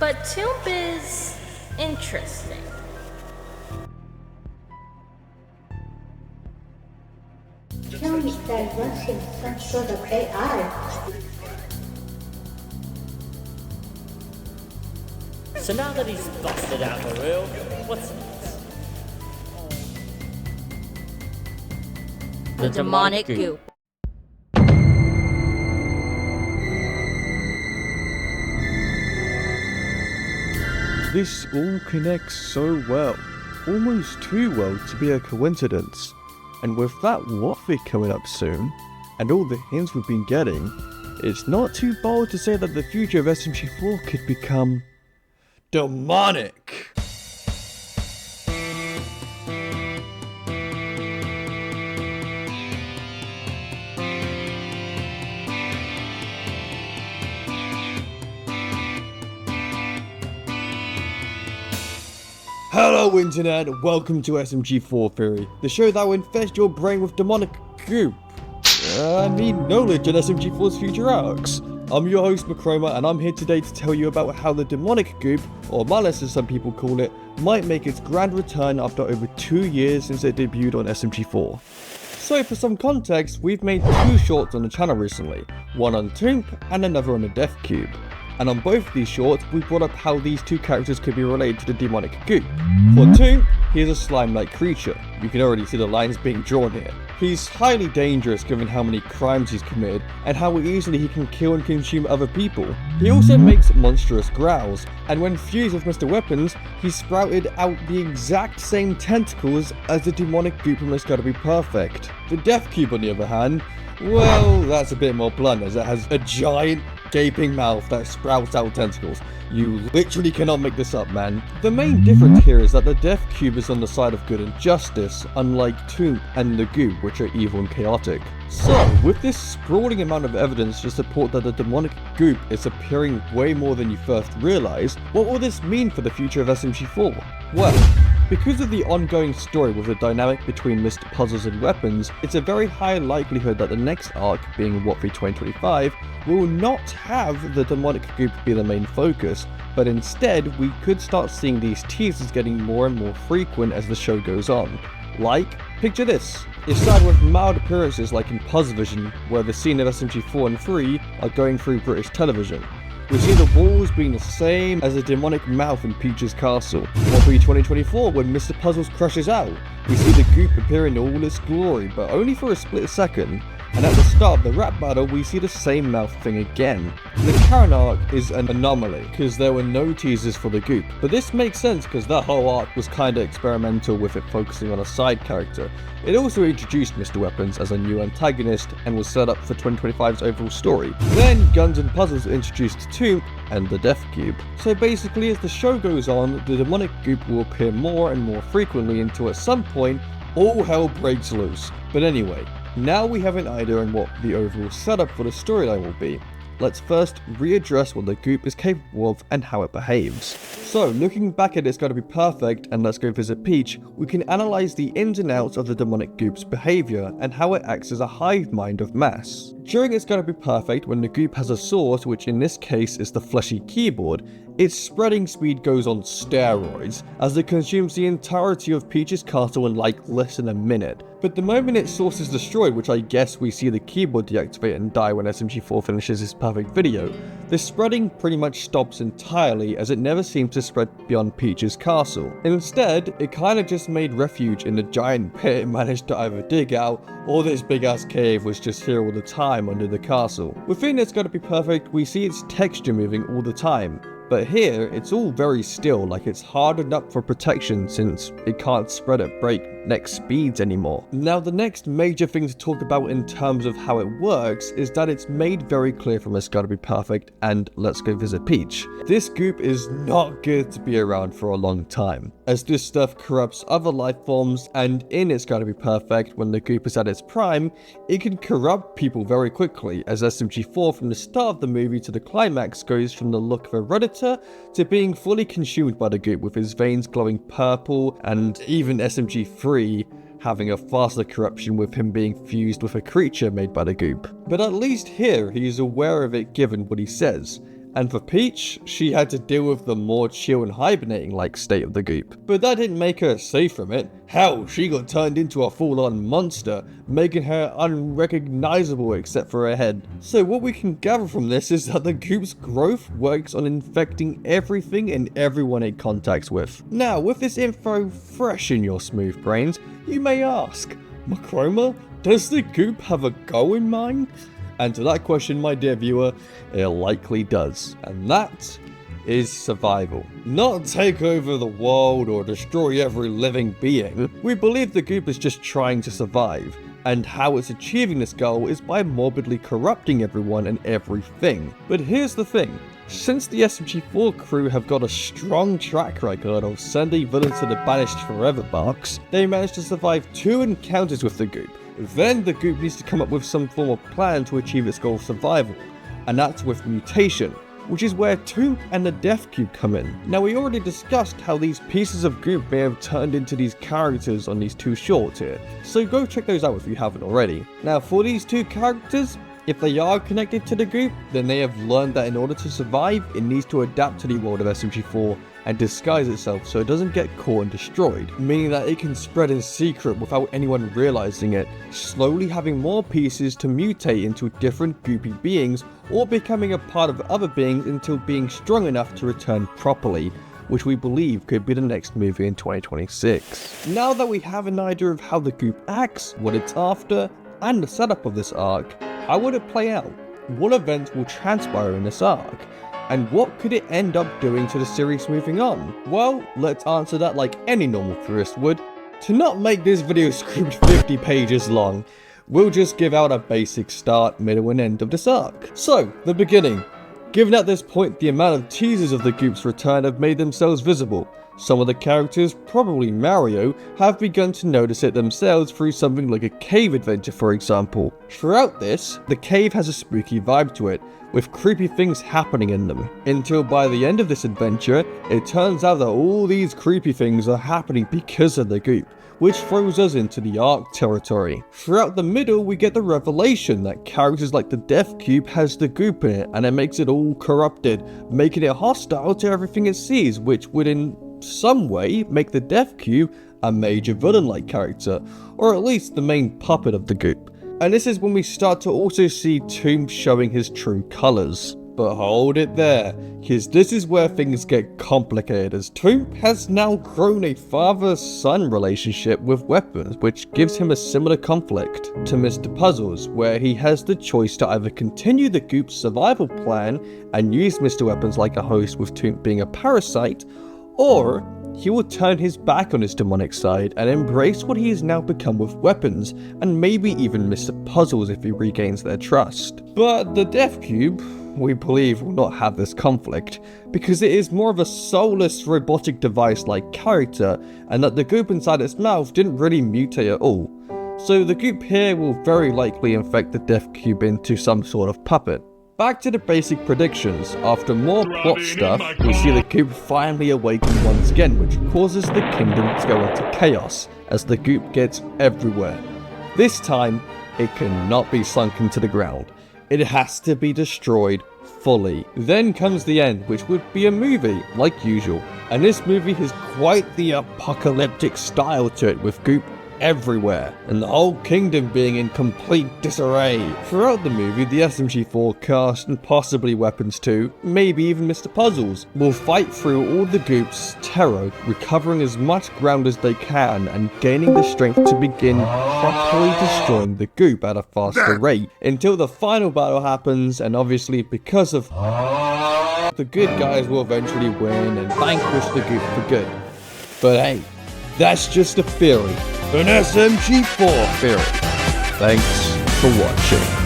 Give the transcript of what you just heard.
But Tomb is interesting. Tomb is diverting some sort of AI. So now that he's busted out the real, what's next? The demonic goop. This all connects so well, almost too well to be a coincidence. And with that Waffy coming up soon, and all the hints we've been getting, it's not too bold to say that the future of SMG4 could become demonic. Hello Internet, welcome to SMG4 Theory, the show that will infest your brain with demonic goop. Knowledge in SMG4's future arcs. I'm your host Macroma, and I'm here today to tell you about how the demonic goop, or Malice as some people call it, might make its grand return after over 2 years since it debuted on SMG4. So for some context, we've made 2 shorts on the channel recently, one on Toomp and another on the Death Cube. And on both of these shorts, we brought up how these 2 characters could be related to the demonic goop. For Toomp, he is a slime-like creature. You can already see the lines being drawn here. He's highly dangerous given how many crimes he's committed and how easily he can kill and consume other people. He also makes monstrous growls, and when fused with Mr. Weapons, he sprouted out the exact same tentacles as the demonic goop in It's Gotta Be Perfect. The Death Cube on the other hand, well, that's a bit more blunt as it has a giant gaping mouth that sprouts out tentacles. You literally cannot make this up, man. The main difference here is that the Death Cube is on the side of good and justice, unlike Toomp and the Goop, which are evil and chaotic. So, with this sprawling amount of evidence to support that the demonic goop is appearing way more than you first realized, what will this mean for the future of SMG4? Well, because of the ongoing story with the dynamic between Mr. Puzzles and Weapons, it's a very high likelihood that the next arc, being Waffy 2025, will not have the demonic goop be the main focus, but instead we could start seeing these teasers getting more and more frequent as the show goes on. Like, picture this. It's started with mild appearances like in Puzzlevision, where the scene of SMG4 and 3 are going through British television. We see the walls being the same as the demonic mouth in Peach's castle. Waffy 2024 when Mr. Puzzles crashes out. We see the goop appear in all its glory, but only for a split second. And at the start of the rap battle, we see the same mouth thing again. The Karen arc is an anomaly, because there were no teasers for the goop. But this makes sense because that whole arc was kinda experimental with it focusing on a side character. It also introduced Mr. Weapons as a new antagonist and was set up for 2025's overall story. Then Guns and Puzzles introduced Toomp and the Death Cube. So basically as the show goes on, the demonic goop will appear more and more frequently until at some point, all hell breaks loose. But anyway, now we have an idea on what the overall setup for the storyline will be. Let's first readdress what the goop is capable of and how it behaves. So, looking back at It's Gotta Be Perfect and Let's Go Visit Peach, we can analyze the ins and outs of the demonic goop's behavior and how it acts as a hive mind of mass. During It's Gotta Be Perfect, when the goop has a source, which in this case is the fleshy keyboard, its spreading speed goes on steroids, as it consumes the entirety of Peach's castle in like less than a minute. But the moment its source is destroyed, which I guess we see the keyboard deactivate and die when SMG4 finishes this perfect video, the spreading pretty much stops entirely as it never seems to spread beyond Peach's castle. Instead, it kinda just made refuge in the giant pit it managed to either dig out, or this big ass cave was just here all the time under the castle. Within It's Gotta Be Perfect, we see its texture moving all the time. But here, it's all very still, like it's hardened up for protection since it can't spread at breakneck speeds anymore. Now the next major thing to talk about in terms of how it works is that it's made very clear from It's Gotta Be Perfect and Let's Go Visit Peach. This goop is not good to be around for a long time, as this stuff corrupts other life forms, and in It's Gotta Be Perfect, when the goop is at its prime, it can corrupt people very quickly, as SMG4 from the start of the movie to the climax goes from the look of a Redditor to being fully consumed by the goop with his veins glowing purple, and even SMG3 having a faster corruption with him being fused with a creature made by the goop. But at least here he is aware of it given what he says, And for Peach, she had to deal with the more chill and hibernating-like state of the goop. But that didn't make her safe from it. Hell, she got turned into a full-on monster, making her unrecognizable except for her head. So what we can gather from this is that the goop's growth works on infecting everything and everyone it contacts with. Now, with this info fresh in your smooth brains, you may ask, Macroma, does the goop have a goal in mind? And to that question, my dear viewer, it likely does. And that is survival. Not take over the world or destroy every living being. We believe the goop is just trying to survive. And how it's achieving this goal is by morbidly corrupting everyone and everything. But here's the thing. Since the SMG4 crew have got a strong track record of sending villains to the banished forever box, they managed to survive 2 encounters with the goop. Then the goop needs to come up with some form of plan to achieve its goal of survival, and that's with mutation, which is where Toomp and the Death Cube come in. Now, we already discussed how these pieces of goop may have turned into these characters on these 2 shorts here, so go check those out if you haven't already. Now, for these 2 characters, if they are connected to the goop, then they have learned that in order to survive, it needs to adapt to the world of SMG4 and disguise itself so it doesn't get caught and destroyed, meaning that it can spread in secret without anyone realizing it, slowly having more pieces to mutate into different goopy beings or becoming a part of other beings until being strong enough to return properly, which we believe could be the next movie in 2026. Now that we have an idea of how the goop acts, what it's after, and the setup of this arc, how would it play out? What events will transpire in this arc? And what could it end up doing to the series moving on? Well, let's answer that like any normal theorist would. To not make this video script 50 pages long, we'll just give out a basic start, middle and end of this arc. So, the beginning. Given at this point the amount of teasers of the goop's return have made themselves visible, some of the characters, probably Mario, have begun to notice it themselves through something like a cave adventure, for example. Throughout this, the cave has a spooky vibe to it, with creepy things happening in them. Until by the end of this adventure, it turns out that all these creepy things are happening because of the goop, which throws us into the Ark territory. Throughout the middle, we get the revelation that characters like the Death Cube has the goop in it, and it makes it all corrupted, making it hostile to everything it sees, which would in some way make the Death Cube a major villain-like character, or at least the main puppet of the goop. And this is when we start to also see Toomp showing his true colours. But hold it there, because this is where things get complicated, as Toomp has now grown a father-son relationship with weapons, which gives him a similar conflict to Mr. Puzzles, where he has the choice to either continue the goop's survival plan and use Mr. Weapons like a host with Toomp being a parasite, or he will turn his back on his demonic side and embrace what he has now become with weapons, and maybe even Mr. Puzzles if he regains their trust. But the Death Cube, we believe, will not have this conflict, because it is more of a soulless robotic device-like character, and that the goop inside its mouth didn't really mutate at all. So the goop here will very likely infect the Death Cube into some sort of puppet. Back to the basic predictions. After more plot stuff, we see the goop finally awaken once again, which causes the kingdom to go into chaos as the goop gets everywhere. This time, it cannot be sunk into the ground. It has to be destroyed fully. Then comes the end, which would be a movie, like usual. And this movie has quite the apocalyptic style to it, with goop everywhere, and the whole kingdom being in complete disarray. Throughout the movie, the SMG4 cast, and possibly Weapons too, maybe even Mr. Puzzles, will fight through all the goop's terror, recovering as much ground as they can and gaining the strength to begin properly destroying the goop at a faster rate, until the final battle happens, and obviously because of the good guys will eventually win and vanquish the goop for good. But hey, that's just a theory. An SMG4 theory. Thanks for watching.